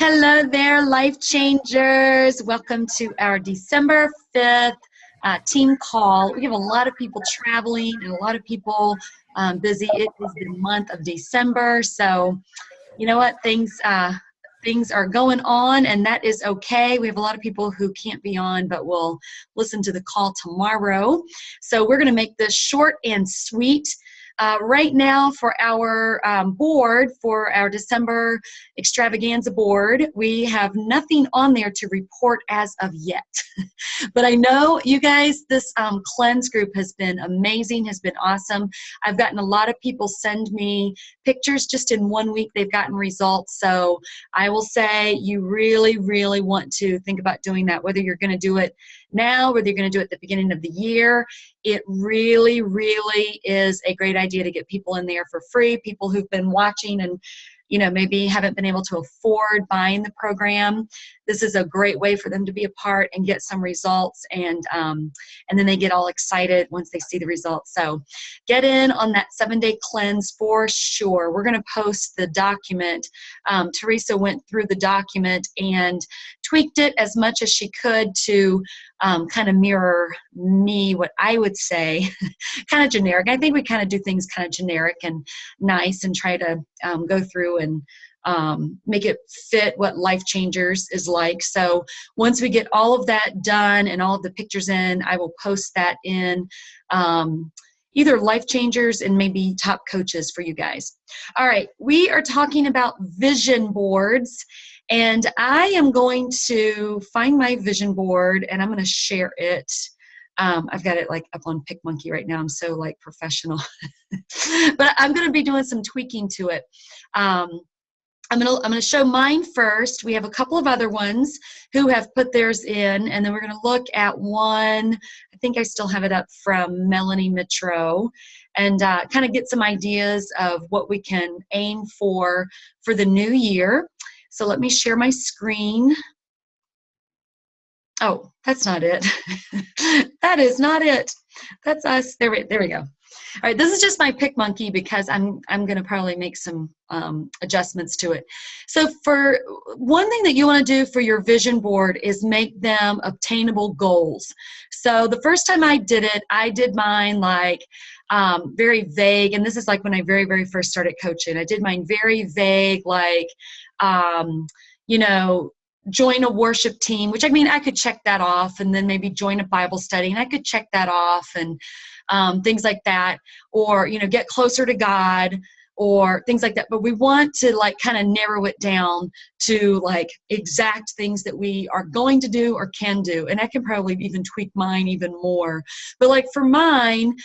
Hello there, life changers. Welcome to our December 5th team call. We have a lot of people traveling and a lot of people busy. It is the month of December, so you know what? Things are going on, and that is okay. We have a lot of people who can't be on, but will listen to the call tomorrow. So we're going to make this short and sweet. Right now for our board, for our December extravaganza board, we have nothing on there to report as of yet. But I know you guys, this cleanse group has been amazing, has been awesome. I've gotten a lot of people send me pictures just in 1 week. They've gotten results. So I will say you really, really want to think about doing that, whether you're going to do it now, whether you're going to do it at the beginning of the year. It really, really is a great idea to get people in there for free, people who've been watching and maybe haven't been able to afford buying the program. This is a great way for them to be a part and get some results, and then they get all excited once they see the results. So get in on that 7-day cleanse for sure. We're going to post the document. Teresa went through the document and tweaked it as much as she could to kind of mirror me, what I would say, kind of generic. I think we kind of do things kind of generic and nice and try to go through and make it fit what Life Changers is like. So once we get all of that done and all of the pictures in, I will post that in either Life Changers and maybe Top Coaches for you guys. All right, we are talking about vision boards. And I am going to find my vision board and I'm going to share it. I've got it like up on PicMonkey right now. I'm so like professional, but I'm going to be doing some tweaking to it. I'm going to show mine first. We have a couple of other ones who have put theirs in, and then we're going to look at one. I think I still have it up from Melanie Mitro, and kind of get some ideas of what we can aim for the new year. So let me share my screen. Oh, that's not it. That is not it. That's us. There we go. All right, this is just my PicMonkey because I'm going to probably make some adjustments to it. So for one thing that you want to do for your vision board is make them obtainable goals. So the first time I did mine like very vague, and this is like when I very, very first started coaching. I did mine very vague, like join a worship team, which I mean, I could check that off, and then maybe join a Bible study, and I could check that off, and things like that, or, get closer to God, or things like that. But we want to like kind of narrow it down to like exact things that we are going to do or can do. And I can probably even tweak mine even more. But like for mine,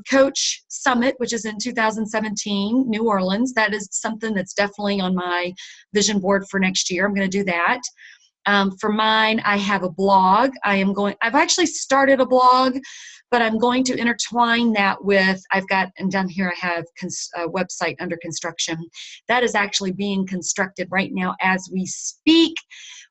Coach Summit, which is in 2017, New Orleans, that is something that's definitely on my vision board for next year. I'm going to do that. For mine, I have a blog. I've actually started a blog, but I'm going to intertwine that with, and down here I have a website under construction. That is actually being constructed right now as we speak,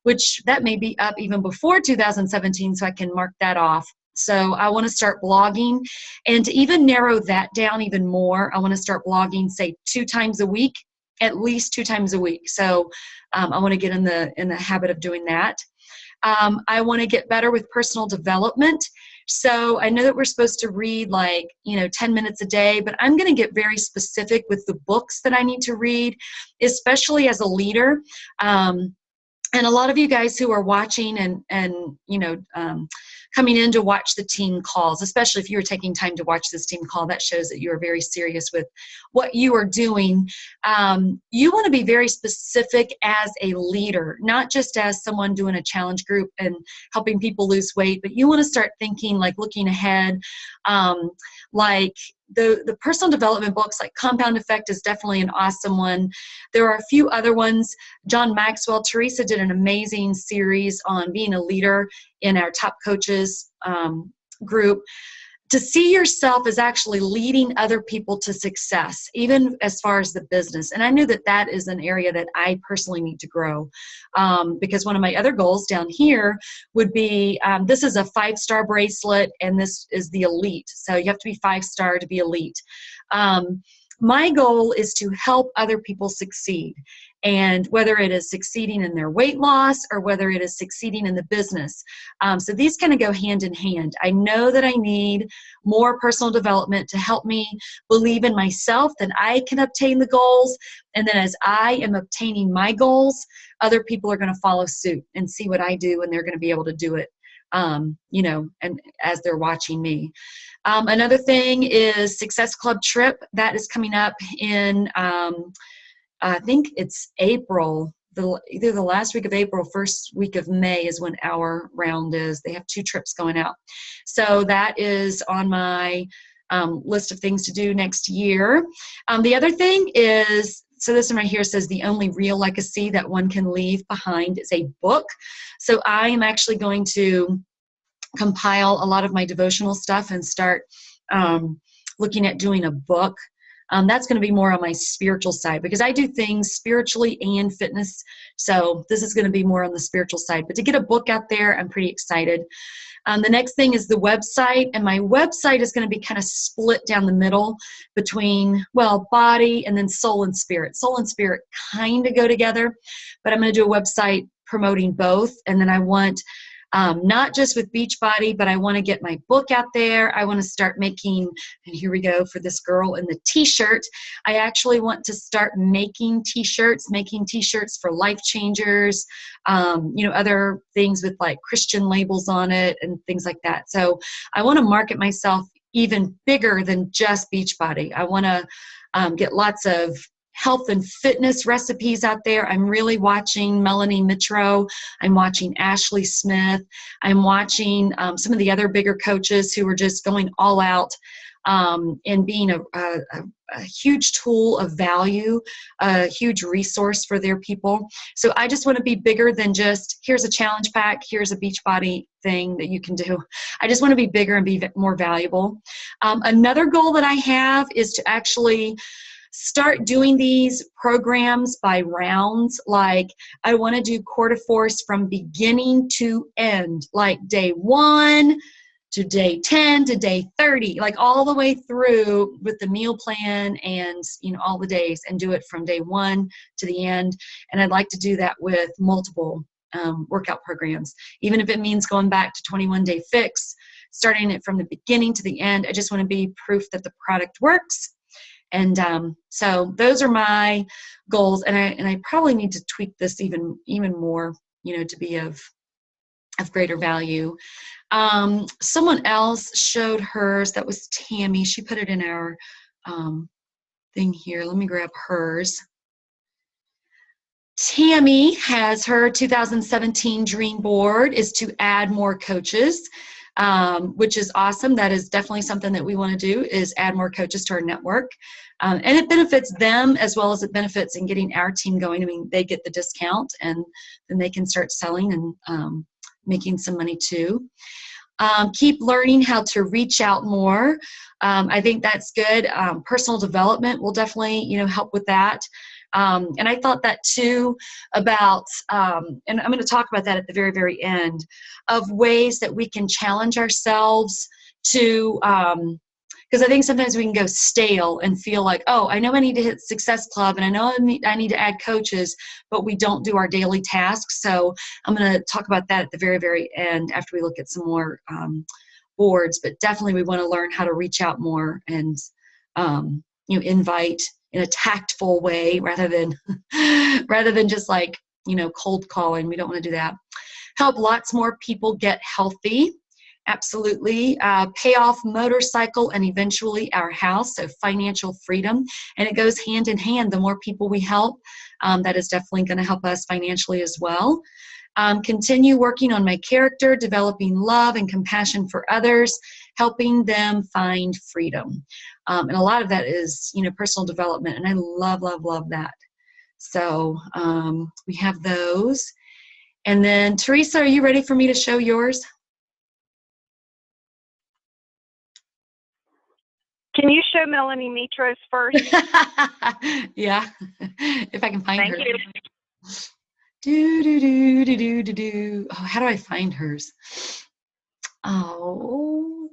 which that may be up even before 2017, so I can mark that off. So I want to start blogging, and to even narrow that down even more, I want to start blogging, say 2 times a week, at least 2 times a week. So I want to get in the habit of doing that. I want to get better with personal development. So I know that we're supposed to read 10 minutes a day, but I'm going to get very specific with the books that I need to read, especially as a leader. And a lot of you guys who are watching and coming in to watch the team calls, especially if you are taking time to watch this team call, that shows that you are very serious with what you are doing. You want to be very specific as a leader, not just as someone doing a challenge group and helping people lose weight, but you want to start thinking, like looking ahead, like the personal development books like Compound Effect is definitely an awesome one. There are a few other ones. John Maxwell, Teresa did an amazing series on being a leader in our Top Coaches group. To see yourself as actually leading other people to success, even as far as the business. And I knew that that is an area that I personally need to grow, because one of my other goals down here would be, this is a 5-star bracelet, and this is the elite. So you have to be 5-star to be elite. My goal is to help other people succeed. And whether it is succeeding in their weight loss or whether it is succeeding in the business. So these kind of go hand in hand. I know that I need more personal development to help me believe in myself that I can obtain the goals. And then as I am obtaining my goals, other people are going to follow suit and see what I do, and they're going to be able to do it, and as they're watching me. Another thing is Success Club trip that is coming up in, I think it's April, either the last week of April, first week of May is when our round is. They have 2 trips going out. So that is on my list of things to do next year. The other thing is, so this one right here says the only real legacy that one can leave behind is a book. So I am actually going to compile a lot of my devotional stuff and start looking at doing a book. That's going to be more on my spiritual side because I do things spiritually and fitness. So this is going to be more on the spiritual side. But to get a book out there, I'm pretty excited. The next thing is the website. And my website is going to be kind of split down the middle between, body and then soul and spirit. Soul and spirit kind of go together. But I'm going to do a website promoting both. And then I want not just with Beachbody, but I want to get my book out there. I want to start making, and here we go for this girl in the t-shirt. I actually want to start making t-shirts for life changers, other things with like Christian labels on it and things like that. So I want to market myself even bigger than just Beachbody. I want to get lots of health and fitness recipes out there. I'm really watching Melanie Mitro. I'm watching Ashley Smith. I'm watching some of the other bigger coaches who are just going all out and being a huge tool of value, a huge resource for their people. So I just want to be bigger than just, here's a challenge pack, here's a Beachbody thing that you can do. I just want to be bigger and be more valuable. Another goal that I have is to actually start doing these programs by rounds. Like I want to do Quarterforce from beginning to end, like day 1 to day 10 to day 30, like all the way through with the meal plan and all the days, and do it from day 1 to the end. And I'd like to do that with multiple workout programs, even if it means going back to 21-day fix, starting it from the beginning to the end. I just want to be proof that the product works. And so those are my goals, and I probably need to tweak this even more, to be of greater value. Someone else showed hers. That was Tammy. She put it in our thing here. Let me grab hers. Tammy has her 2017 dream board is to add more coaches, which is awesome. That is definitely something that we want to do, is add more coaches to our network. And it benefits them as well as it benefits in getting our team going. I mean, they get the discount and then they can start selling and making some money too. Keep learning how to reach out more. I think that's good. Personal development will definitely, help with that. And I thought that too about, and I'm going to talk about that at the very, very end, of ways that we can challenge ourselves to, because I think sometimes we can go stale and feel like, oh, I know I need to hit Success Club and I know I need to add coaches, but we don't do our daily tasks. So I'm going to talk about that at the very, very end after we look at some more boards. But definitely we want to learn how to reach out more and, invite in a tactful way rather than just like, cold calling. We don't want to do that. Help lots more people get healthy. Absolutely. Pay off motorcycle and eventually our house, so financial freedom. And it goes hand in hand. The more people we help, that is definitely going to help us financially as well. Continue working on my character, developing love and compassion for others, helping them find freedom. And a lot of that is, personal development. And I love, love, love that. So we have those. And then, Teresa, are you ready for me to show yours? Can you show Melanie Mitro's first? Yeah, if I can find her. Thank you. Oh, how do I find hers? Oh,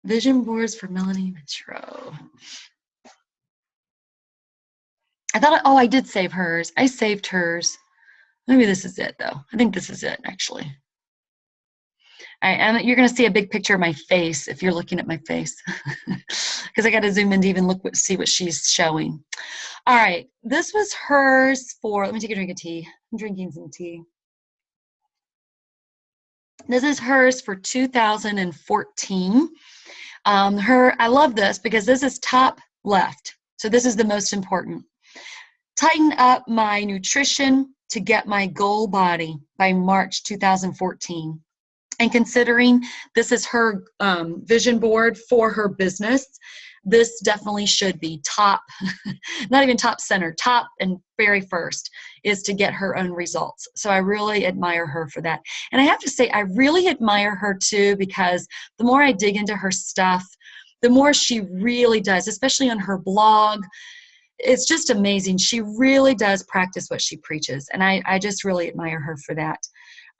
vision boards for Melanie Mitro. I thought, oh, I did save hers. I saved hers. Maybe this is it, though. I think this is it, actually. And you're going to see a big picture of my face if you're looking at my face, because I got to zoom in to even see what she's showing. All right, this was hers for, let me take a drink of tea. I'm drinking some tea. This is hers for 2014. I love this because this is top left. So this is the most important. Tighten up my nutrition to get my goal body by March 2014. And considering this is her vision board for her business, this definitely should be top, not even top center, top and very first is to get her own results. So I really admire her for that. And I have to say, I really admire her too, because the more I dig into her stuff, the more she really does, especially on her blog. It's just amazing. She really does practice what she preaches. And I just really admire her for that.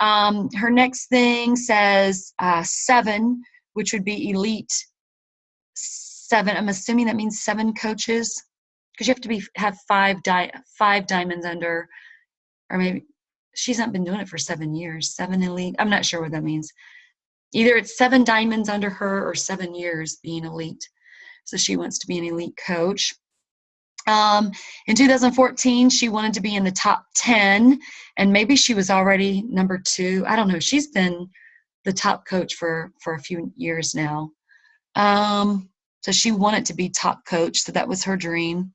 Her next thing says 7, which would be elite 7. I'm assuming that means 7 coaches, because you have to have five diamonds under, or maybe she's not been doing it for 7 years. 7 elite. I'm not sure what that means. Either it's 7 diamonds under her or 7 years being elite. So she wants to be an elite coach. In 2014, she wanted to be in the top 10, and maybe she was already number 2. I don't know. She's been the top coach for a few years now. So she wanted to be top coach, so that was her dream.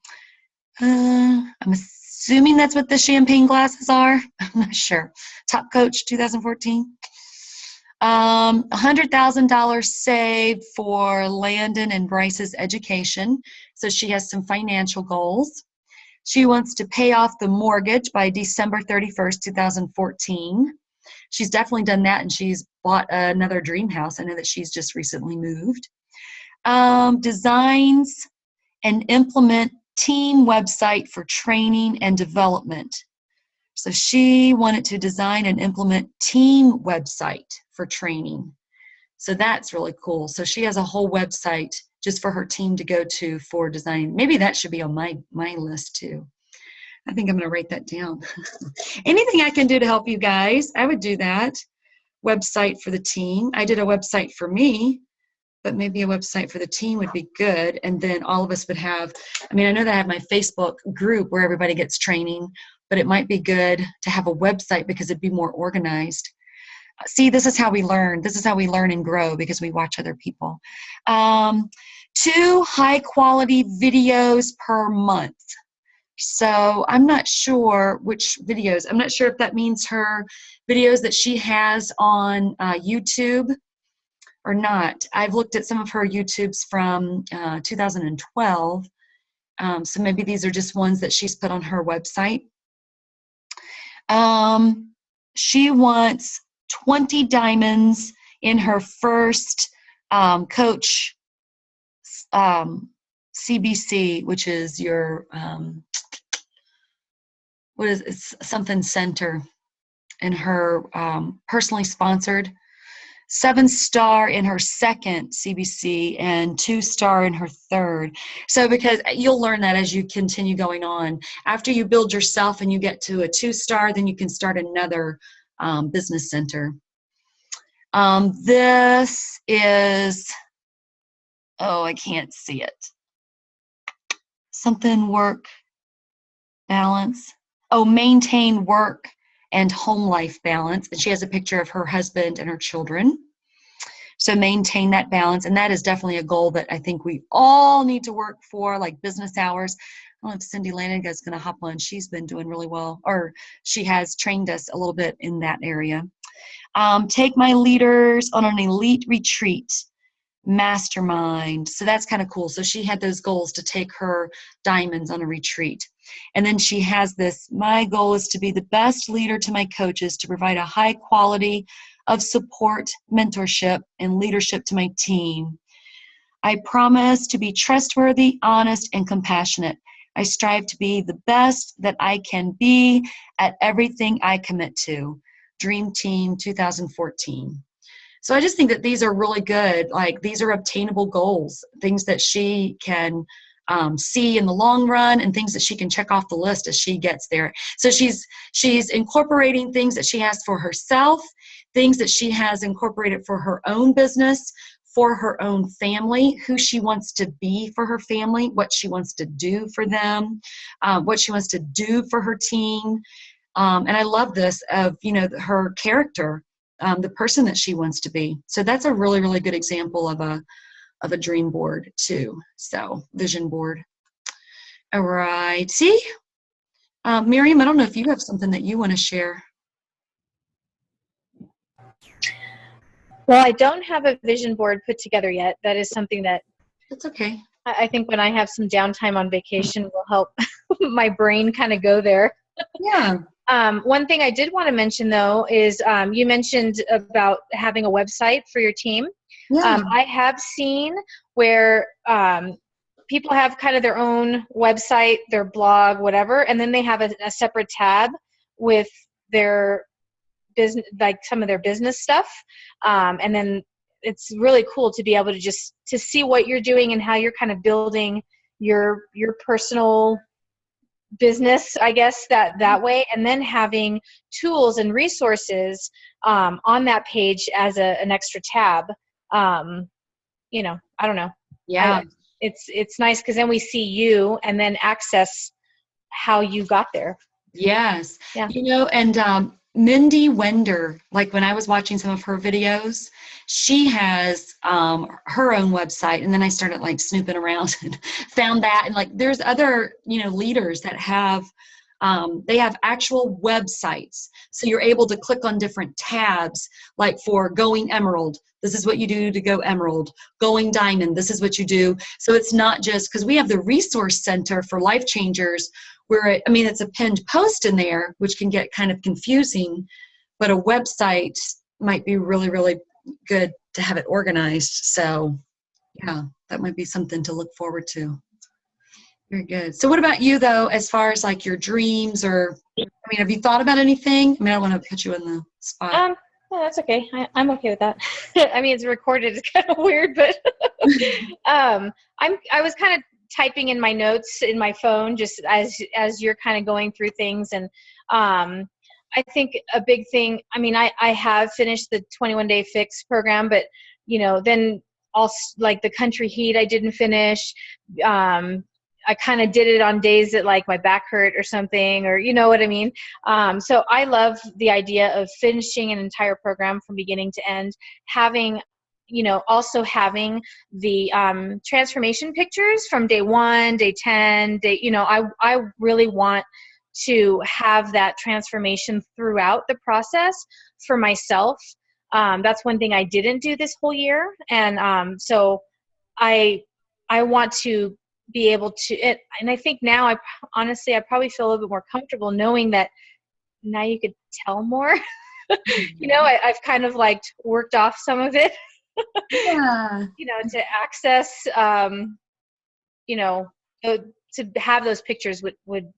I'm assuming that's what the champagne glasses are. I'm not sure. Top coach 2014. $100,000 saved for Landon and Bryce's education. So she has some financial goals. She wants to pay off the mortgage by December 31st, 2014. She's definitely done that, and she's bought another dream house. I know that she's just recently moved. Designs and implement team website for training and development. So she wanted to design and implement team website for training. So that's really cool. So she has a whole website just for her team to go to for designing. Maybe that should be on my list too. I think I'm going to write that down. Anything I can do to help you guys, I would do that. Website for the team. I did a website for me, but maybe a website for the team would be good. And then all of us would have, I mean, I know that I have my Facebook group where everybody gets training, but it might be good to have a website because it'd be more organized. See, this is how we learn. This is how we learn and grow, because we watch other people. 2 high-quality videos per month. So I'm not sure which videos. I'm not sure if that means her videos that she has on YouTube or not. I've looked at some of her YouTubes from 2012. So maybe these are just ones that she's put on her website. She wants 20 diamonds in her first coach CBC, which is your it's something center, in her personally sponsored. 7-star in her second CBC and 2-star in her third. So because you'll learn that as you continue going on. After you build yourself and you get to a 2-star, then you can start another business center. This is, oh, I can't see it. Something work balance. Oh, maintain work and home life balance. And she has a picture of her husband and her children. So maintain that balance. And that is definitely a goal that I think we all need to work for, like business hours. I don't know if Cindy Lanigan is going to hop on. She's been doing really well, or she has trained us a little bit in that area. Take my leaders on an elite retreat, mastermind. So that's kind of cool. So she had those goals to take her diamonds on a retreat. And then she has this, my goal is to be the best leader to my coaches, to provide a high quality of support, mentorship, and leadership to my team. I promise to be trustworthy, honest, and compassionate. I strive to be the best that I can be at everything I commit to. Dream Team 2014. So I just think that these are really good. Like, these are obtainable goals, things that she can see in the long run, and things that she can check off the list as she gets there. So she's incorporating things that she has for herself, things that she has incorporated for her own business, for her own family, who she wants to be for her family, what she wants to do for them, what she wants to do for her team. And I love this of, her character, the person that she wants to be. So that's a really, really good example of a dream board too. So vision board. All right. See, Miriam, I don't know if you have something that you want to share. Well, I don't have a vision board put together yet. That is something that That's okay. I think when I have some downtime on vacation will help my brain kind of go there. Yeah. One thing I did want to mention, though, is you mentioned about having a website for your team. Yeah. I have seen where people have kind of their own website, their blog, whatever, and then they have a separate tab with their business, like some of their business stuff. And then it's really cool to be able to just to see what you're doing and how you're kind of building your personal business, I guess, that way, and then having tools and resources on that page as an extra tab. I don't know. Yeah. It's nice because then we see you and then access how you got there. Yes. Yeah. And Mindy Wender, like when I was watching some of her videos, she has her own website, and then I started like snooping around and found that, and like there's other leaders that have they have actual websites, so you're able to click on different tabs, like for going emerald, this is what you do to go emerald, going diamond, this is what you do. So it's not just because we have the resource center for life changers where it's a pinned post in there, which can get kind of confusing, but a website might be really, really good to have it organized. So yeah, that might be something to look forward to. Very good. So what about you, though, as far as like your dreams, or have you thought about anything? I don't want to put you in the spot. No, that's okay. I'm okay with that. It's recorded. It's kind of weird, but I was kind of typing in my notes in my phone just as you're kind of going through things, and I think a big thing, I have finished the 21-day fix program, but then also like the country heat I didn't finish. I kind of did it on days that like my back hurt or something, or you know what I mean. So I love the idea of finishing an entire program from beginning to end, having also having the transformation pictures from day 1, day 10, I really want to have that transformation throughout the process for myself. That's one thing I didn't do this whole year. And so I want to be able to, and I think now I probably feel a little bit more comfortable knowing that now you could tell more. I've kind of like worked off some of it. Yeah. To access, to have those pictures would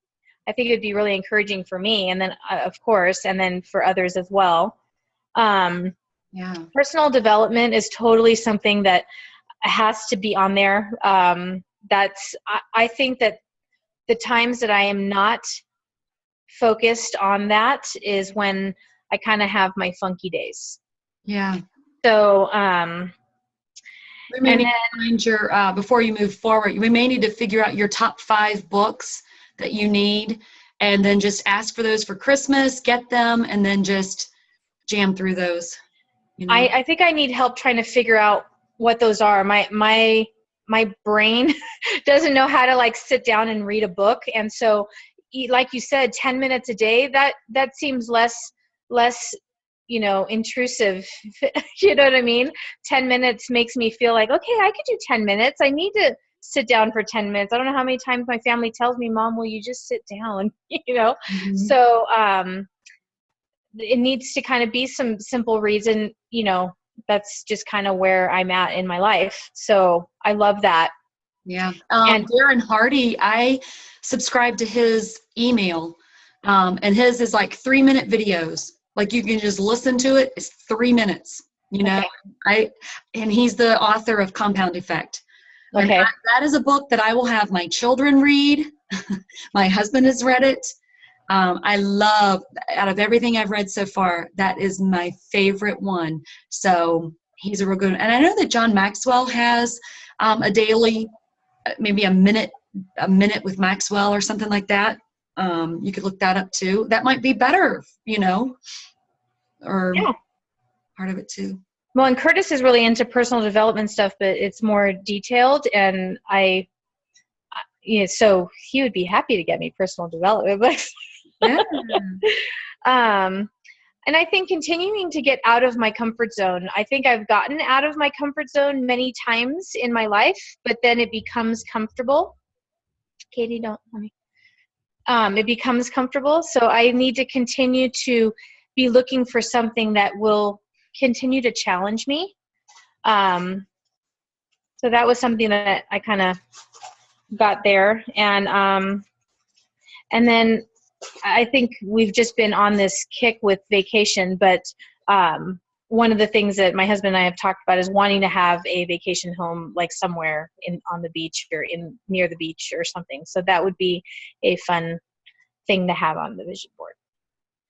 I think it would be really encouraging for me, and then of course, and then for others as well. Personal development is totally something that has to be on there. I think that the times that I am not focused on that is when I kind of have my funky days. Yeah. So, we may need to find your, before you move forward, we may need to figure out your top 5 books that you need, and then just ask for those for Christmas, get them, and then just jam through those. I think I need help trying to figure out what those are. My brain doesn't know how to like sit down and read a book. And so, like you said, 10 minutes a day, that seems less intrusive. You know what I mean? 10 minutes makes me feel like, okay, I could do 10 minutes. I need to sit down for 10 minutes. I don't know how many times my family tells me, Mom, will you just sit down? Mm-hmm. So it needs to kind of be some simple reason, that's just kind of where I'm at in my life. So I love that. Yeah. And Darren Hardy, I subscribe to his email, and his is like 3-minute videos. Like you can just listen to it. It's 3 minutes, Okay. And he's the author of Compound Effect. And Okay. that is a book that I will have my children read. My husband has read it. I love, out of everything I've read so far, that is my favorite one. So he's a real good one. And I know that John Maxwell has a daily, maybe a minute with Maxwell or something like that. You could look that up too. That might be better, or Yeah. part of it too. Well, and Curtis is really into personal development stuff, but it's more detailed, and so he would be happy to get me personal development books. Yeah. And I think continuing to get out of my comfort zone. I think I've gotten out of my comfort zone many times in my life, but then it becomes comfortable. Katie, don't let me. It becomes comfortable. So I need to continue to be looking for something that will continue to challenge me. So that was something that I kind of got there. And then I think we've just been on this kick with vacation, but one of the things that my husband and I have talked about is wanting to have a vacation home, like somewhere on the beach or near the beach or something. So that would be a fun thing to have on the vision board.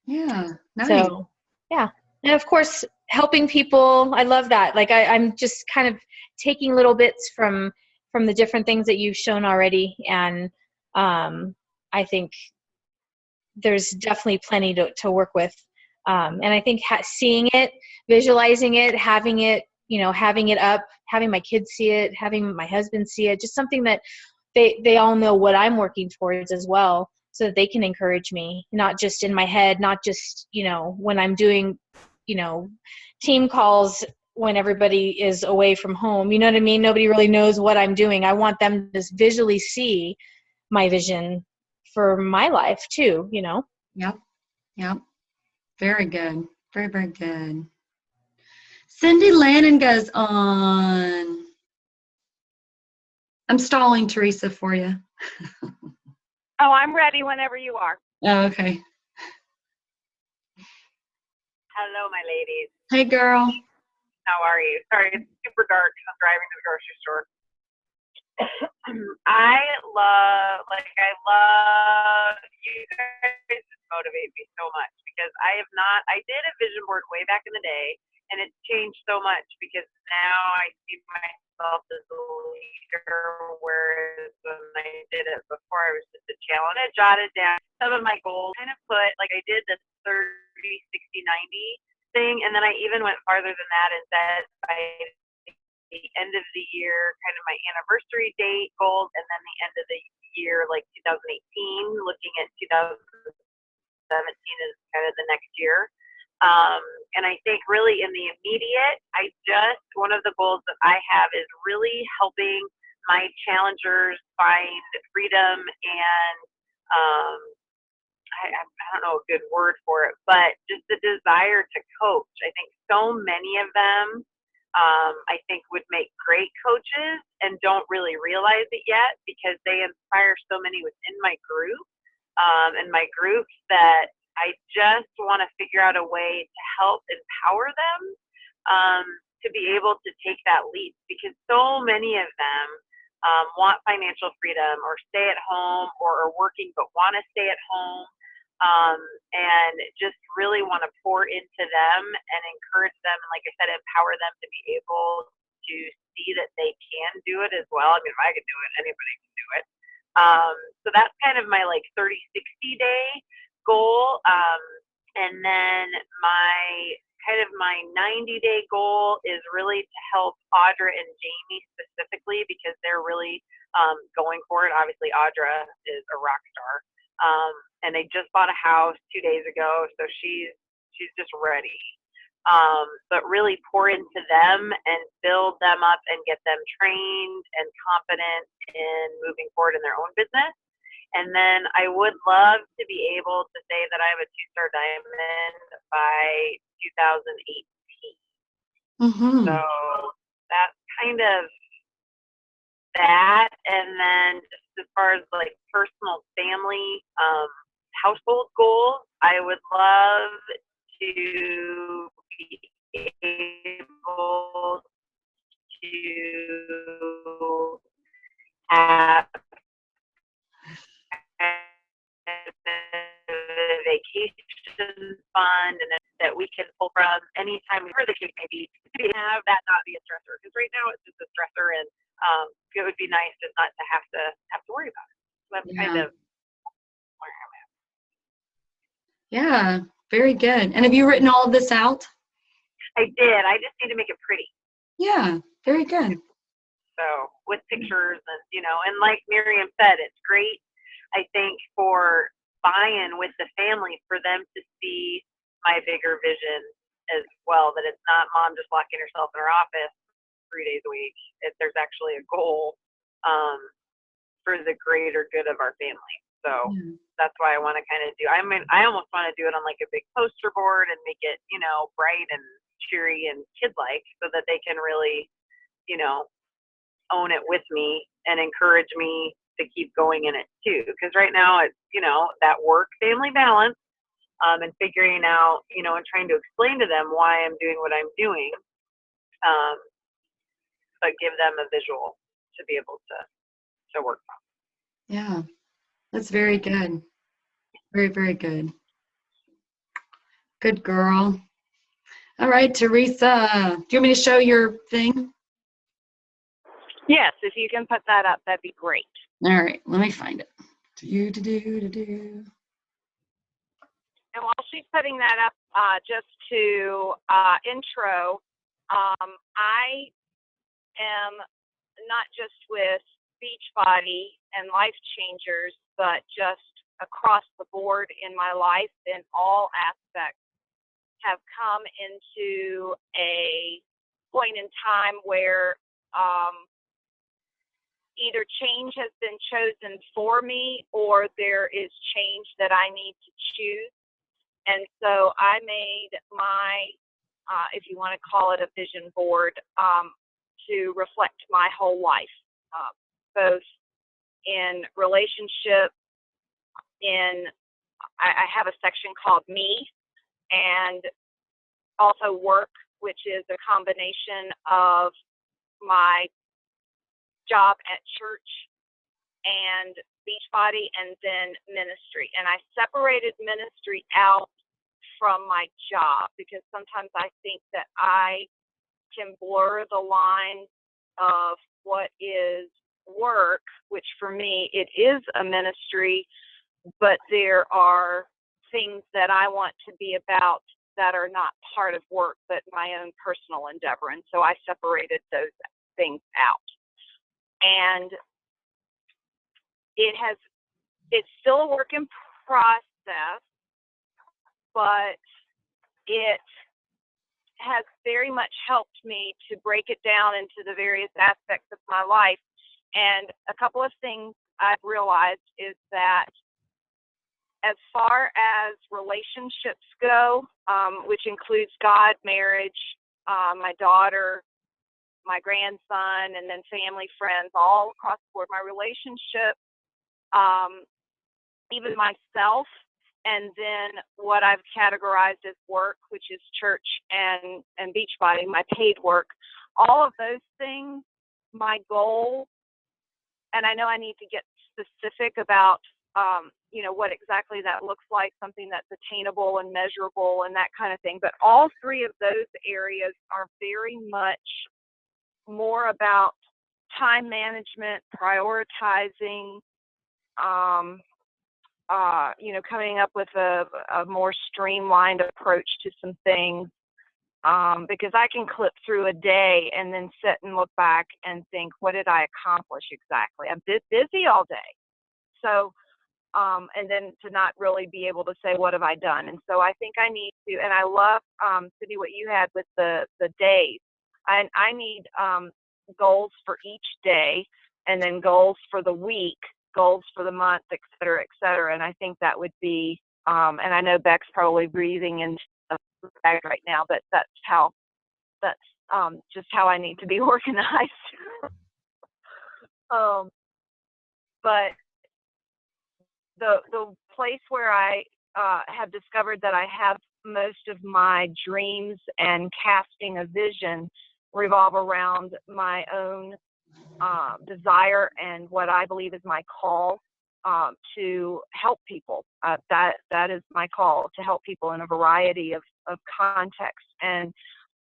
Yeah. Nice. So, yeah. And of course, helping people. I love that. Like I'm just kind of taking little bits from the different things that you've shown already. And I think there's definitely plenty to work with. And I think seeing it, visualizing it, having it up, having my kids see it, having my husband see it, just something that they all know what I'm working towards as well, so that they can encourage me, not just in my head, not just, when I'm doing, team calls when everybody is away from home. You know what I mean? Nobody really knows what I'm doing. I want them to just visually see my vision for my life too, Yep. Very good. Very, very good. Cindy Lannon goes on. I'm stalling, Teresa, for you. Oh, I'm ready whenever you are. Oh, okay. Hello, my ladies. Hey, girl. How are you? Sorry, it's super dark. I'm driving to the grocery store. I love you guys motivate me so much, because I did a vision board way back in the day, and it's changed so much because now I see myself as a leader, whereas when I did it before, I was just a challenge. I jotted down some of my goals, kind of I did this 30, 60, 90 thing, and then I even went farther than that and said by the end of the year, kind of my anniversary date goals, and then the end of the year, like 2018, looking at 2017 as kind of the next year. And I think really in the immediate, one of the goals that I have is really helping my challengers find freedom and, I don't know a good word for it, but just the desire to coach. I think so many of them, I think would make great coaches and don't really realize it yet, because they inspire so many within my group, and my groups, that I just want to figure out a way to help empower them, to be able to take that leap, because so many of them want financial freedom, or stay at home, or are working but want to stay at home, and just really want to pour into them and encourage them, and like I said, empower them to be able to see that they can do it as well. I mean, if I can do it, anybody can do it. So that's kind of my 30, 60 day goal. And then my 90-day goal is really to help Audra and Jamie specifically, because they're really going for it. Obviously, Audra is a rock star. And they just bought a house 2 days ago, so she's just ready. But really pour into them and build them up and get them trained and confident in moving forward in their own business. And then I would love to be able to say that I have a 2-star diamond by 2018. Mm-hmm. So that's kind of that. And then just as far as personal family, household goals, I would love to be able to have a vacation fund and that we can pull from anytime we the case maybe to have that not be a stressor, because right now it's just a stressor, and it would be nice just not to have to worry about it. So that's kind of where I'm at. Yeah, very good. And have you written all of this out? I did. I just need to make it pretty. Yeah, very good. So with pictures and, and like Miriam said, it's great, I think, for buy-in with the family, for them to see my bigger vision as well, that it's not mom just locking herself in her office 3 days a week. There's actually a goal for the greater good of our family. So that's why I want to kind of I almost want to do it on like a big poster board and make it, bright and cheery and kid-like, so that they can really, own it with me and encourage me to keep going in it too. Because right now it's, that work family balance, and figuring out, and trying to explain to them why I'm doing what I'm doing, but give them a visual to be able to work from. Yeah, that's very good. Very, very good. Good girl. All right, Teresa, do you want me to show your thing? Yes, if you can put that up, that'd be great. All right, let me find it. And while she's putting that up, just to intro, I am not just with Beachbody and Life Changers, but just across the board in my life in all aspects, have come into a point in time where either change has been chosen for me, or there is change that I need to choose. And so I made my, if you want to call it a vision board, to reflect my whole life, both in relationship, I have a section called Me, and also work, which is a combination of my job at church and Beachbody, and then ministry. And I separated ministry out from my job, because sometimes I think that I can blur the line of what is work, which for me, it is a ministry, but there are things that I want to be about that are not part of work, but my own personal endeavor. And so I separated those things out. And it's still a work in process, but it has very much helped me to break it down into the various aspects of my life. And a couple of things I've realized is that as far as relationships go, which includes God, marriage, my daughter, my grandson, and then family, friends, all across the board, my relationship, even myself, and then what I've categorized as work, which is church and Beachbody, my paid work, all of those things, my goal, and I know I need to get specific about, what exactly that looks like, something that's attainable and measurable and that kind of thing. But all three of those areas are very much more about time management, prioritizing, coming up with a more streamlined approach to some things, because I can clip through a day and then sit and look back and think, what did I accomplish exactly? I'm busy all day. So, and then to not really be able to say, what have I done? And so I think I need to, and I love, Cindy, what you had with the days. I need goals for each day, and then goals for the week, goals for the month, et cetera, et cetera. And I think that would be, and I know Beck's probably breathing in a bag right now, but that's just how I need to be organized. But the place where I have discovered that I have most of my dreams and casting a vision revolve around my own desire and what I believe is my call to help people. That is my call, to help people in a variety of contexts. And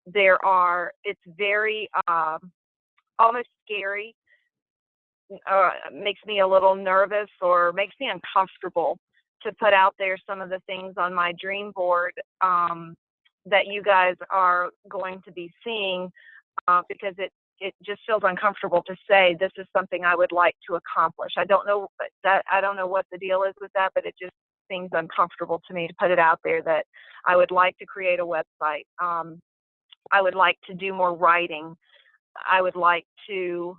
it's very almost scary, makes me a little nervous or makes me uncomfortable to put out there some of the things on my dream board that you guys are going to be seeing, because it just feels uncomfortable to say this is something I would like to accomplish. I don't know what the deal is with that, but it just seems uncomfortable to me to put it out there that I would like to create a website. I would like to do more writing. I would like to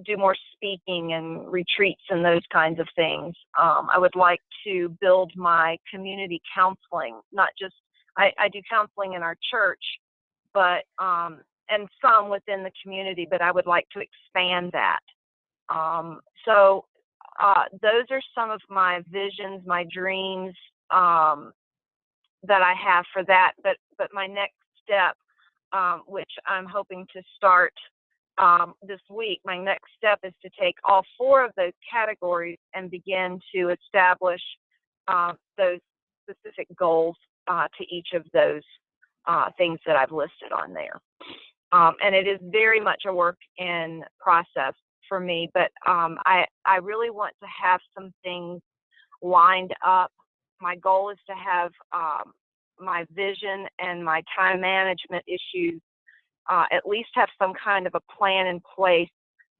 do more speaking and retreats and those kinds of things. I would like to build my community counseling, not just, I do counseling in our church, but, and some within the community, but I would like to expand that. So those are some of my visions, my dreams that I have for that. But my next step, which I'm hoping to start this week, my next step is to take all 4 of those categories and begin to establish those specific goals to each of those things that I've listed on there. And it is very much a work in process for me, but I really want to have some things lined up. My goal is to have my vision and my time management issues at least have some kind of a plan in place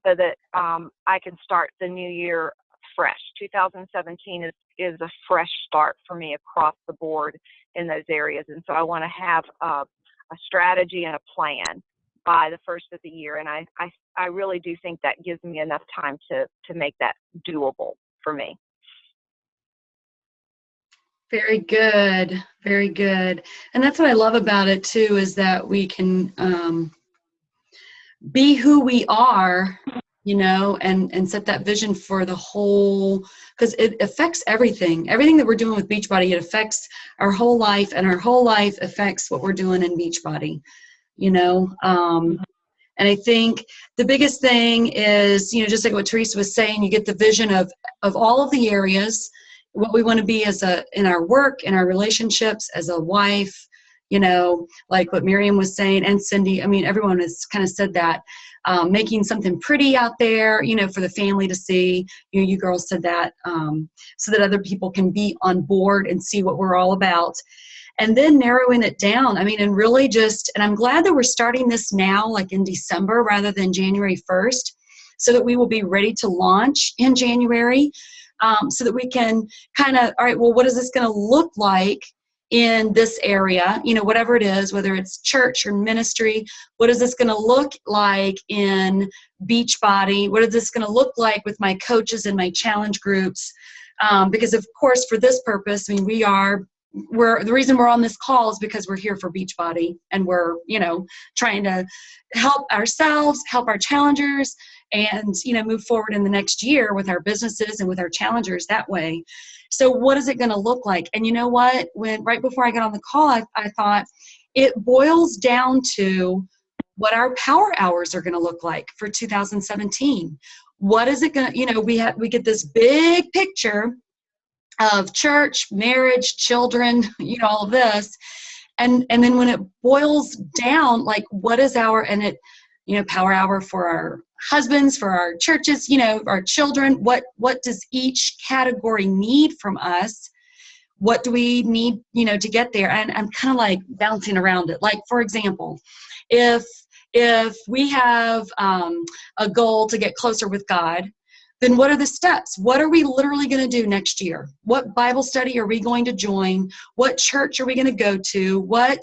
so that I can start the new year fresh. 2017 is a fresh start for me across the board in those areas. And so I want to have a strategy and a plan by the first of the year. And I really do think that gives me enough time to make that doable for me. Very good. Very good. And that's what I love about it too, is that we can be who we are, and set that vision for the whole, because it affects everything that we're doing with Beachbody. It affects our whole life, and our whole life affects what we're doing in Beachbody, and I think the biggest thing is, just like what Teresa was saying, you get the vision of all of the areas, what we want to be in our work, in our relationships, as a wife, like what Miriam was saying, and Cindy. I mean, everyone has kind of said that, making something pretty out there, for the family to see. You girls said that, so that other people can be on board and see what we're all about. And then narrowing it down. I mean, and really and I'm glad that we're starting this now, like in December rather than January 1st, so that we will be ready to launch in January, so that we can kind of, all right, well, what is this going to look like in this area, whatever it is, whether it's church or ministry, what is this going to look like in Beachbody? What is this going to look like with my coaches and my challenge groups? Because of course, for this purpose, I mean, the reason we're on this call is because we're here for Beachbody, and we're, trying to help ourselves, help our challengers, and, move forward in the next year with our businesses and with our challengers that way. So what is it going to look like? And you know what? Right before I got on the call, I thought it boils down to what our power hours are going to look like for 2017. What is it going to, we get this big picture of church, marriage, children, all of this. And then when it boils down, like what is power hour for our husbands, for our churches, our children, what does each category need from us? What do we need, to get there? And I'm kind of like bouncing around it. Like, for example, if we have a goal to get closer with God, then what are the steps? What are we literally going to do next year? What Bible study are we going to join? What church are we going to go to? What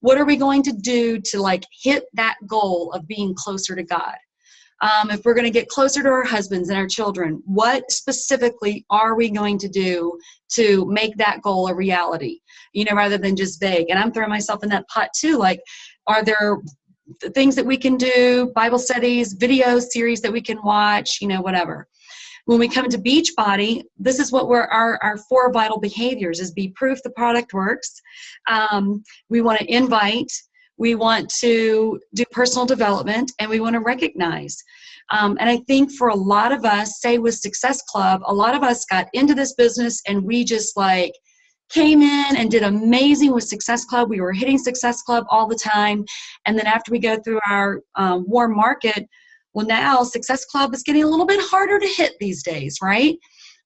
are we going to do to hit that goal of being closer to God? If we're going to get closer to our husbands and our children, what specifically are we going to do to make that goal a reality? Rather than just vague. And I'm throwing myself in that pot too. Are there things that we can do, Bible studies, video series that we can watch, whatever. When we come to Beachbody, this is what our 4 vital behaviors is: be proof the product works. We want to invite. We want to do personal development, and we want to recognize. And I think for a lot of us, say with Success Club, a lot of us got into this business and we just like came in and did amazing with Success Club. We were hitting Success Club all the time. And then after we go through our warm market, well, now Success Club is getting a little bit harder to hit these days, right?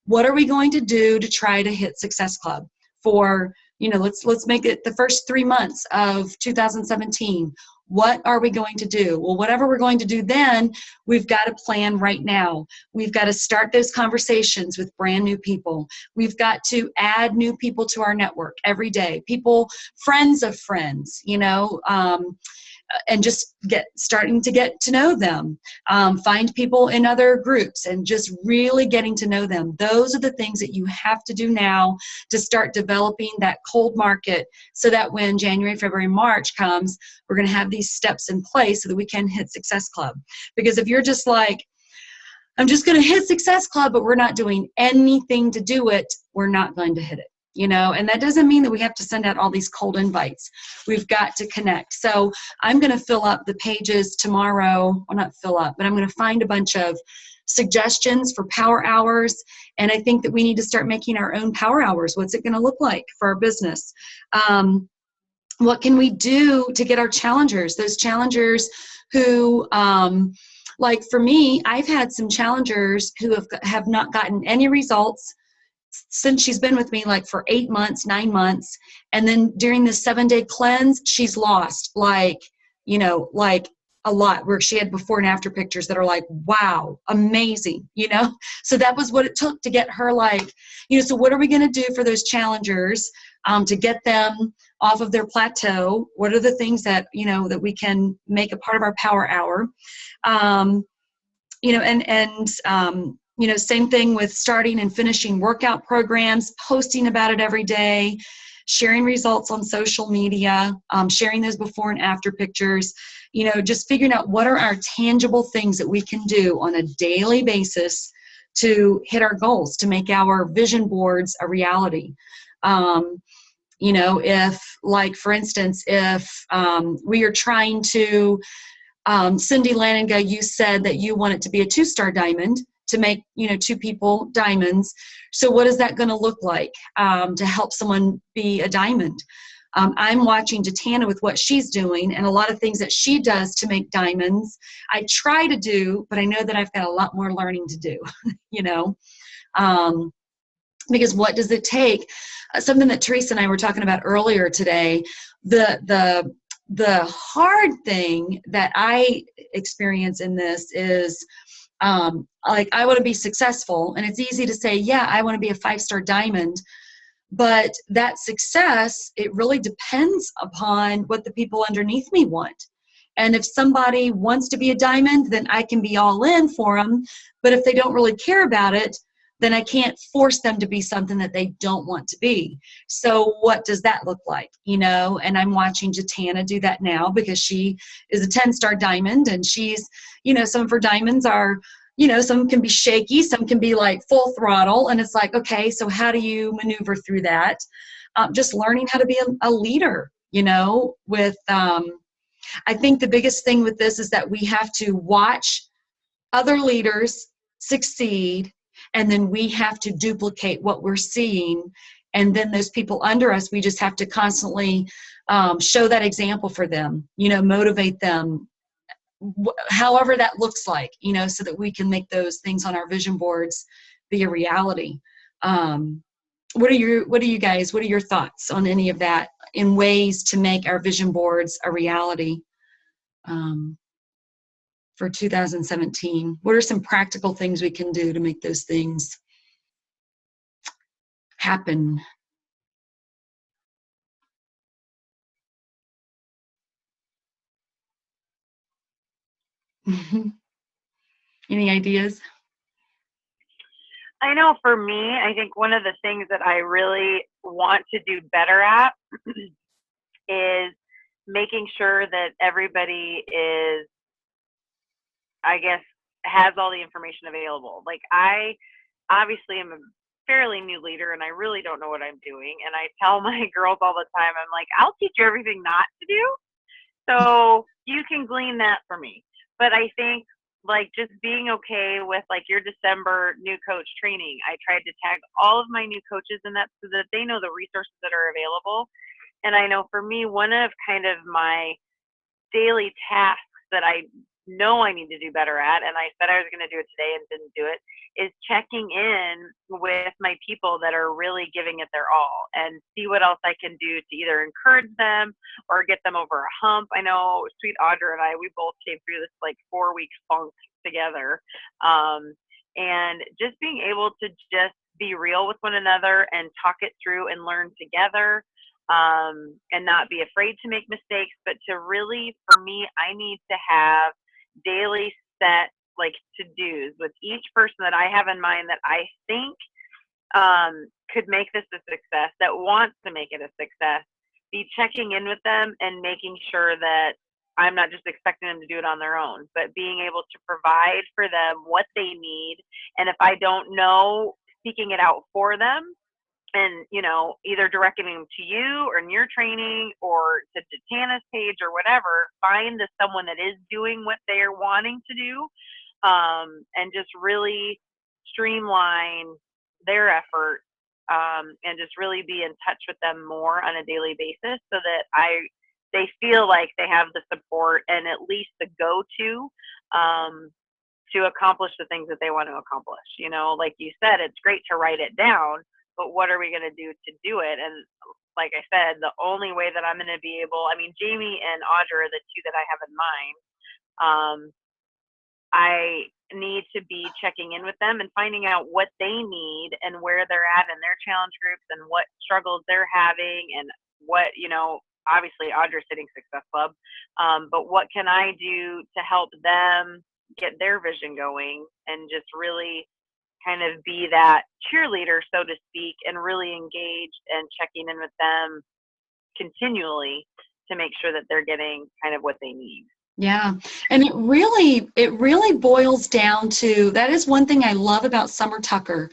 What are we going to do to try to hit Success Club for, let's make it the first 3 months of 2017. What are we going to do? Well, whatever we're going to do then, we've got to plan right now. We've got to start those conversations with brand new people. We've got to add new people to our network every day. People, friends of friends, and just starting to get to know them. Find people in other groups and just really getting to know them. Those are the things that you have to do now to start developing that cold market, so that when January, February, March comes, we're going to have these steps in place so that we can hit Success Club. Because if you're just like, I'm just going to hit Success Club, but we're not doing anything to do it, we're not going to hit it. And that doesn't mean that we have to send out all these cold invites. We've got to connect. So I'm going to fill up the pages tomorrow. Well, not fill up, but I'm going to find a bunch of suggestions for power hours. And I think that we need to start making our own power hours. What's it going to look like for our business? What can we do to get our challengers, those challengers who, like for me, I've had some challengers who have not gotten any results since she's been with me, like for 8 months, 9 months. And then during this 7-day cleanse, she's lost like a lot, where she had before and after pictures that are like, wow, amazing, So that was what it took to get her so what are we going to do for those challengers to get them off of their plateau? What are the things that, that we can make a part of our power hour? Same thing with starting and finishing workout programs, posting about it every day, sharing results on social media, sharing those before and after pictures, just figuring out what are our tangible things that we can do on a daily basis to hit our goals, to make our vision boards a reality. If, like, for instance, if we are trying to, Cindy Laniga, you said that you want it to be a 2-star diamond, to make 2 people diamonds. So what is that going to look like to help someone be a diamond? I'm watching Jatana with what she's doing, and a lot of things that she does to make diamonds I try to do, but I know that I've got a lot more learning to do. Because what does it take? Something that Teresa and I were talking about earlier today, the hard thing that I experience in this is I want to be successful, and it's easy to say, yeah, I want to be a 5-star diamond, but that success, it really depends upon what the people underneath me want. And if somebody wants to be a diamond, then I can be all in for them. But if they don't really care about it, then I can't force them to be something that they don't want to be. So what does that look like? And I'm watching Jatana do that now, because she is a 10-star diamond, and she's, some of her diamonds are, some can be shaky, some can be like full throttle. And it's like, okay, so how do you maneuver through that? Just learning how to be a leader, with, I think the biggest thing with this is that we have to watch other leaders succeed, and then we have to duplicate what we're seeing. And then those people under us, we just have to constantly show that example for them, motivate them, however that looks like, so that we can make those things on our vision boards be a reality. What are your thoughts on any of that in ways to make our vision boards a reality for 2017? What are some practical things we can do to make those things happen? Any ideas? I know for me, I think one of the things that I really want to do better at is making sure that everybody is, I guess, has all the information available. Like, I obviously am a fairly new leader, and I really don't know what I'm doing. And I tell my girls all the time, I'm like, I'll teach you everything not to do, So you can glean that for me. But I think like just being okay with like your December new coach training. I tried to tag all of my new coaches in that so that they know the resources that are available. And I know for me, one of kind of my daily tasks that I know I need to do better at, and I said I was going to do it today and didn't do it, is checking in with my people that are really giving it their all and see what else I can do to either encourage them or get them over a hump. I know sweet Audra and I, we both came through this like 4-week funk together. And just being able to just be real with one another and talk it through and learn together. And not be afraid to make mistakes, but to really, for me, I need to have daily set like to-dos with each person that I have in mind that I think could make this a success, that wants to make it a success, be checking in with them and making sure that I'm not just expecting them to do it on their own, but being able to provide for them what they need. And if I don't know, seeking it out for them. And, you know, either directing them to you or in your training or to Tana's page or whatever, find someone that is doing what they're wanting to do, and just really streamline their effort, and just really be in touch with them more on a daily basis so that they feel like they have the support and at least the go-to, to accomplish the things that they want to accomplish. You know, like you said, it's great to write it down, but what are we going to do to do it? And like I said, the only way that I'm going to be able, I mean, Jamie and Audra are the two that I have in mind. I need to be checking in with them and finding out what they need and where they're at in their challenge groups and what struggles they're having and what, you know, obviously Audra's Sitting Success Club, but what can I do to help them get their vision going and just really kind of be that cheerleader, so to speak, and really engaged and checking in with them continually to make sure that they're getting kind of what they need. Yeah. And it really boils down to, that is one thing I love about Summer Tucker,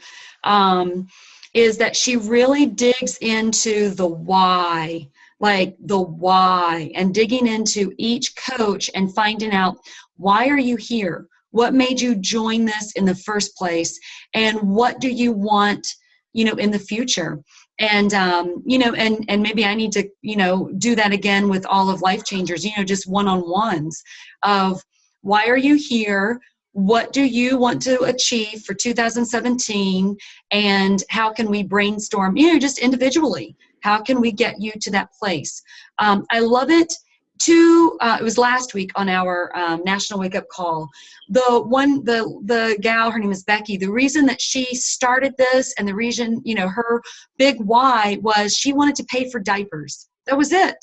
is that she really digs into the why, like the why, and digging into each coach and finding out, why are you here? What made you join this in the first place? And what do you want, you know, in the future? And, you know, and maybe I need to, you know, do that again with all of Life Changers, you know, just one-on-ones of, why are you here? What do you want to achieve for 2017? And how can we brainstorm, you know, just individually, how can we get you to that place? I love it. It was last week on our National Wake Up Call. The gal, her name is Becky, the reason that she started this and the reason, you know, her big why was she wanted to pay for diapers. That was it.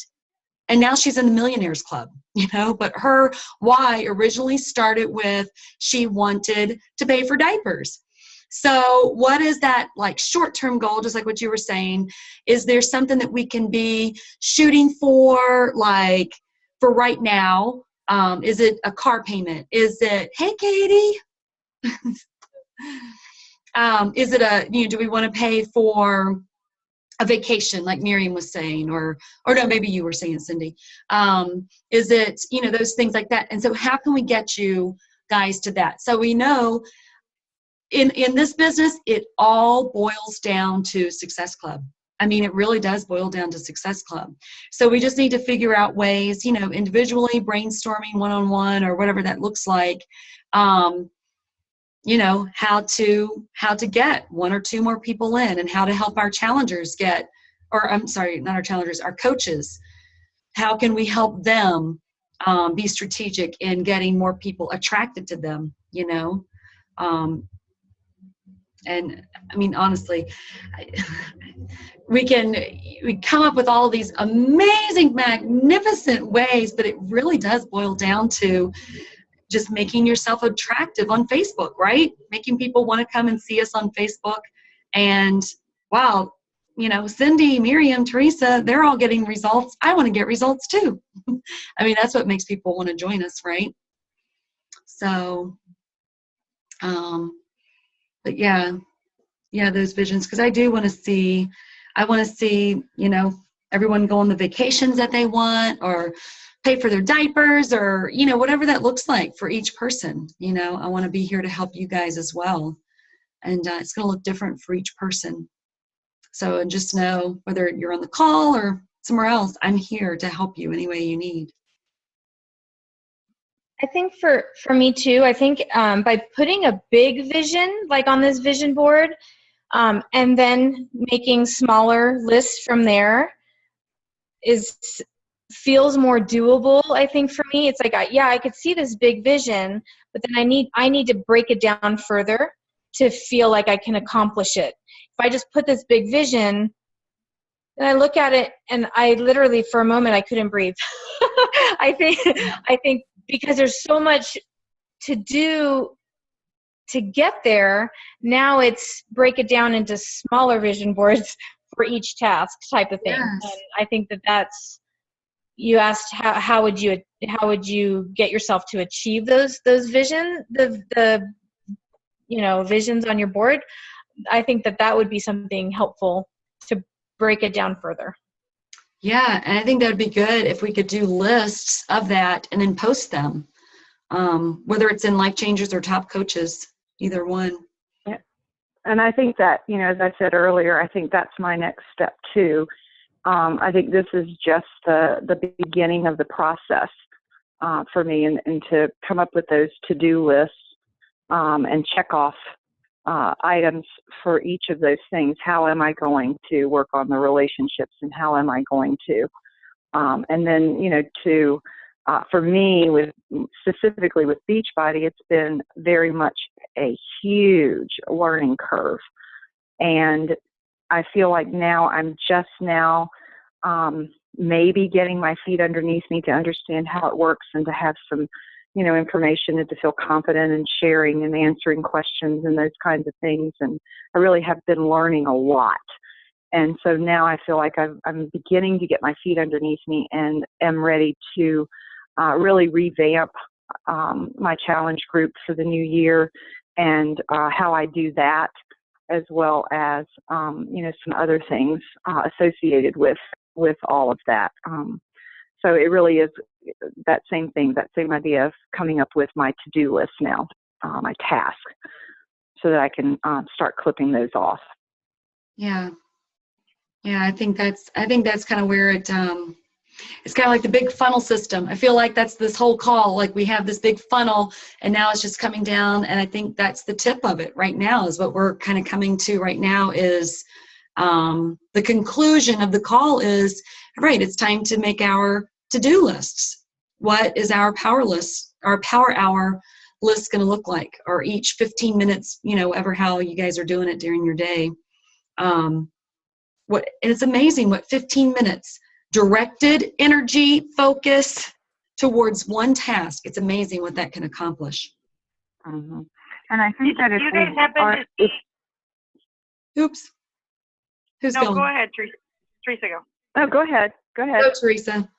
And now she's in the Millionaires Club, you know, but her why originally started with she wanted to pay for diapers. So what is that like short-term goal, just like what you were saying? Is there something that we can be shooting for, like for right now? Is it a car payment? Is it, hey, Katie? Is it do we want to pay for a vacation like Miriam was saying, or no, maybe you were saying, Cindy. Is it, you know, those things like that? And so how can we get you guys to that? So we know in this business, it all boils down to Success Club. I mean, it really does boil down to Success Club. So we just need to figure out ways, you know, individually brainstorming one-on-one or whatever that looks like, you know, how to get one or two more people in, and how to help our challengers get, or I'm sorry, not our challengers, our coaches. How can we help them be strategic in getting more people attracted to them, you know? And I mean, honestly, we come up with all these amazing, magnificent ways, but it really does boil down to just making yourself attractive on Facebook, right? Making people want to come and see us on Facebook. And wow, you know, Cindy, Miriam, Teresa, they're all getting results. I want to get results too. I mean, that's what makes people want to join us, right? So, but yeah, those visions, because I want to see, you know, everyone go on the vacations that they want, or pay for their diapers, or, you know, whatever that looks like for each person. You know, I want to be here to help you guys as well. And it's going to look different for each person. So just know, whether you're on the call or somewhere else, I'm here to help you any way you need. I think for me too, I think by putting a big vision, like on this vision board, and then making smaller lists from there feels more doable. I think for me, it's like, I could see this big vision, but then I need to break it down further to feel like I can accomplish it. If I just put this big vision and I look at it and I literally, for a moment, I couldn't breathe. I think because there's so much to do to get there, now it's break it down into smaller vision boards for each task type of thing. Yes. And I think that's, you asked how would you get yourself to achieve those vision, the visions on your board. I think that would be something helpful to break it down further. Yeah, and I think that would be good if we could do lists of that and then post them, whether it's in Life Changers or Top Coaches, either one. Yeah. And I think that, as I said earlier, I think that's my next step too. I think this is just the beginning of the process for me, and to come up with those to-do lists and check off items for each of those things. How am I going to work on the relationships, and how am I going to? And then, for me, specifically with Beachbody, it's been very much a huge learning curve. And I feel like now I'm just maybe getting my feet underneath me to understand how it works, and to have some, information, and to feel confident in sharing and answering questions and those kinds of things. And I really have been learning a lot. And so now I feel like I'm beginning to get my feet underneath me, and am ready to really revamp my challenge group for the new year, and how I do that, as well as, some other things associated with all of that. So it really is that same thing, that same idea of coming up with my to-do list now, my task, so that I can start clipping those off. Yeah. Yeah, I think that's kind of where it's kind of like the big funnel system. I feel like that's this whole call. Like, we have this big funnel, and now it's just coming down. And I think that's the tip of it right now, is what we're kind of coming to right now, is the conclusion of the call is, right, it's time to make our to-do lists. What is our power list, our power hour list going to look like? Or each 15 minutes, ever how you guys are doing it during your day. It's amazing what 15 minutes directed energy focus towards one task. It's amazing what that can accomplish. Mm-hmm. And I think that if you guys happen to see... Oops. Who's going? Go ahead, Teresa. Teresa, go. Oh, go ahead. Go ahead. Go, Teresa.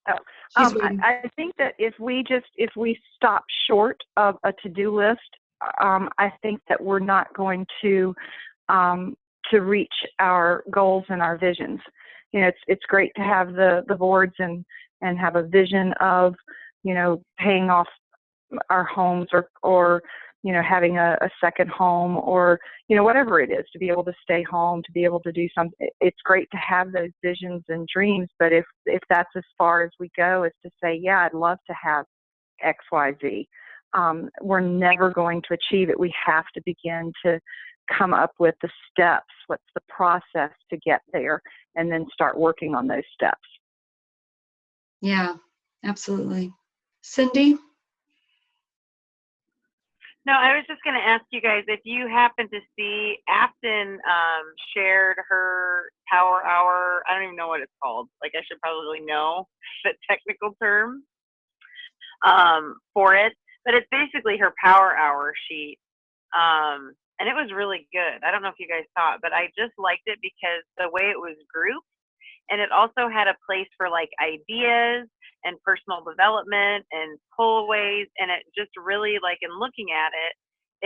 Oh, I think that if we stop short of a to-do list, I think that we're not going to reach our goals and our visions. It's great to have the boards and have a vision of, paying off our homes, or having a second home, or, whatever it is, to be able to stay home, to be able to do something. It's great to have those visions and dreams, but if that's as far as we go, is to say, yeah, I'd love to have X, Y, Z. We're never going to achieve it. We have to begin to come up with the steps. What's the process to get there? And then start working on those steps. Yeah, absolutely. Cindy? No, I was just going to ask you guys, if you happen to see, Afton shared her power hour. I don't even know what it's called. Like, I should probably know the technical term for it. But it's basically her power hour sheet. And it was really good. I don't know if you guys saw it, but I just liked it because the way it was grouped, and it also had a place for like ideas and personal development and pullaways. And it just really, like, in looking at it,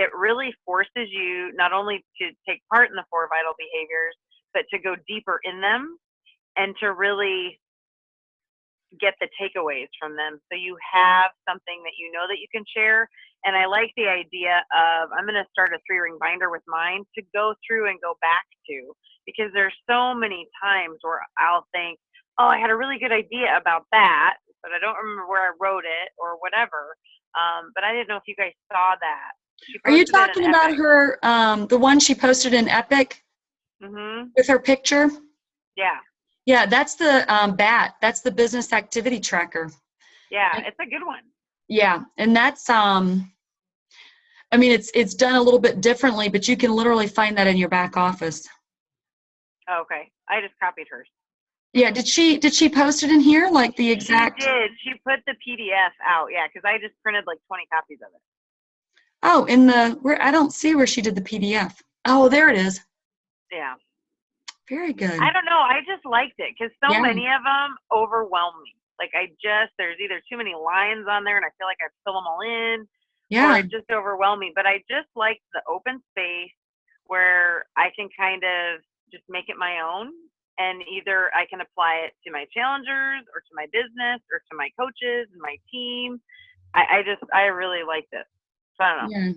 it really forces you not only to take part in the 4 vital behaviors, but to go deeper in them, and to really get the takeaways from them. So you have something that you know that you can share. And I like the idea of, I'm going to start a 3-ring binder with mine to go through and go back to, because there's so many times where I'll think, oh, I had a really good idea about that, but I don't remember where I wrote it or whatever. But I didn't know if you guys saw that. Are you talking about her, the one she posted in Epic with her picture? Yeah. Yeah, that's the BAT. That's the business activity tracker. Yeah, it's a good one. Yeah, and that's I mean, it's done a little bit differently, but you can literally find that in your back office. Oh, okay, I just copied hers. Yeah, did she post it in here, like the exact? She did. She put the PDF out. Yeah, because I just printed like 20 copies of it. Oh, in the where I don't see where she did the PDF. Oh, there it is. Yeah. Very good. I don't know. I just liked it because so Yeah. many of them overwhelm me. Like there's either too many lines on there and I feel like I fill them all in, Yeah. or it just overwhelm me. But I just like the open space where I can kind of just make it my own, and either I can apply it to my challengers or to my business or to my coaches and my team. I really liked it. So I don't know. Yeah.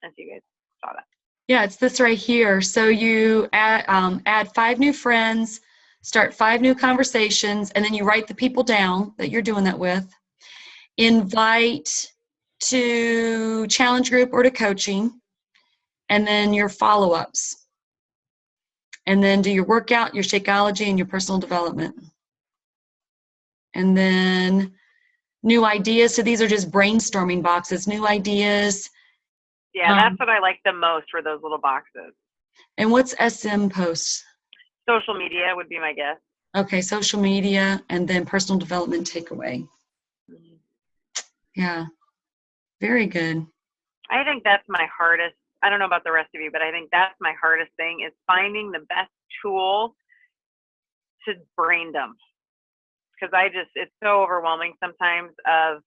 If you guys saw that. Yeah, it's this right here. So you add 5 new friends, start 5 new conversations, and then you write the people down that you're doing that with. Invite to challenge group or to coaching, and then your follow-ups. And then do your workout, your Shakeology, and your personal development. And then new ideas. So these are just brainstorming boxes, new ideas. Yeah, that's what I like the most, for those little boxes. And what's SM posts? Social media would be my guess. Okay, social media, and then personal development takeaway. Mm-hmm. Yeah, very good. I think that's my hardest. I don't know about the rest of you, but I think that's my hardest thing, is finding the best tool to brain dump. Because it's so overwhelming sometimes of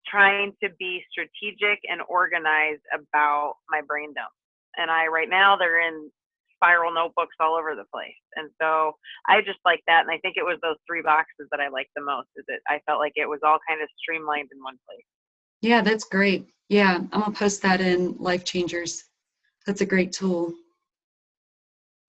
trying to be strategic and organized about my brain dump. And right now they're in spiral notebooks all over the place. And so I just like that. And I think it was those 3 boxes that I liked the most, is that I felt like it was all kind of streamlined in one place. Yeah, that's great. Yeah, I'm going to post that in Life Changers. That's a great tool.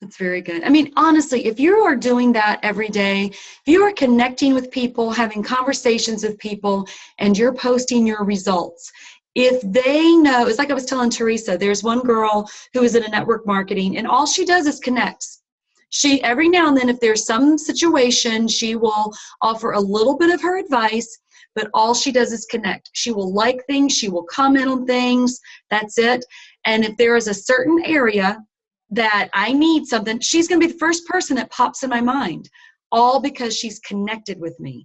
That's very good. I mean, honestly, if you are doing that every day, if you are connecting with people, having conversations with people, and you're posting your results, if they know, it's like I was telling Teresa, there's one girl who is in a network marketing, and all she does is connects. She, every now and then, if there's some situation, she will offer a little bit of her advice, but all she does is connect. She will like things, she will comment on things, that's it. And if there is a certain area that I need something, she's going to be the first person that pops in my mind, all because she's connected with me.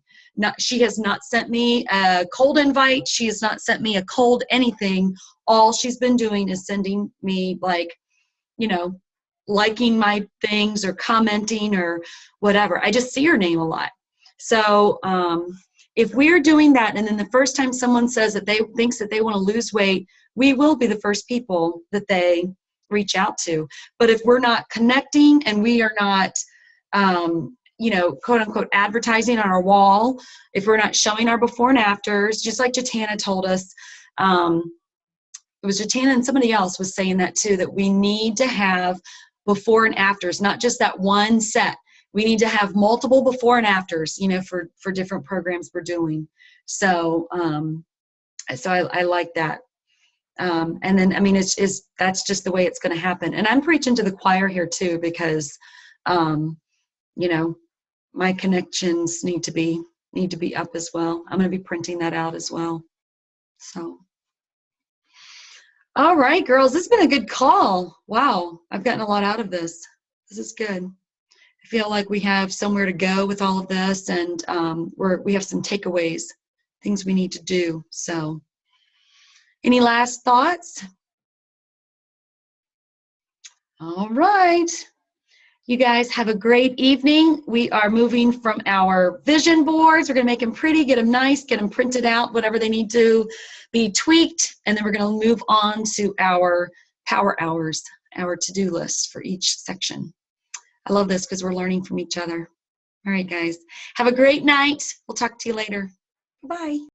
She has not sent me a cold invite. She has not sent me a cold anything. All she's been doing is sending me, like, liking my things or commenting or whatever. I just see her name a lot. So if we're doing that, and then the first time someone says that they thinks that they want to lose weight, we will be the first people that they reach out to. But if we're not connecting and we are not, quote unquote, advertising on our wall, if we're not showing our before and afters, just like Jatana told us, it was Jatana and somebody else was saying that too, that we need to have before and afters, not just that one set. We need to have multiple before and afters, for different programs we're doing. So, I like that. And then, I mean, that's just the way it's going to happen. And I'm preaching to the choir here too, because, my connections need to be up as well. I'm going to be printing that out as well. So, all right, girls, this has been a good call. Wow. I've gotten a lot out of this. This is good. I feel like we have somewhere to go with all of this, and we have some takeaways, things we need to do. So, any last thoughts? All right. You guys have a great evening. We are moving from our vision boards. We're going to make them pretty, get them nice, get them printed out, whatever they need to be tweaked. And then we're going to move on to our power hours, our to-do list for each section. I love this because we're learning from each other. All right, guys. Have a great night. We'll talk to you later. Bye.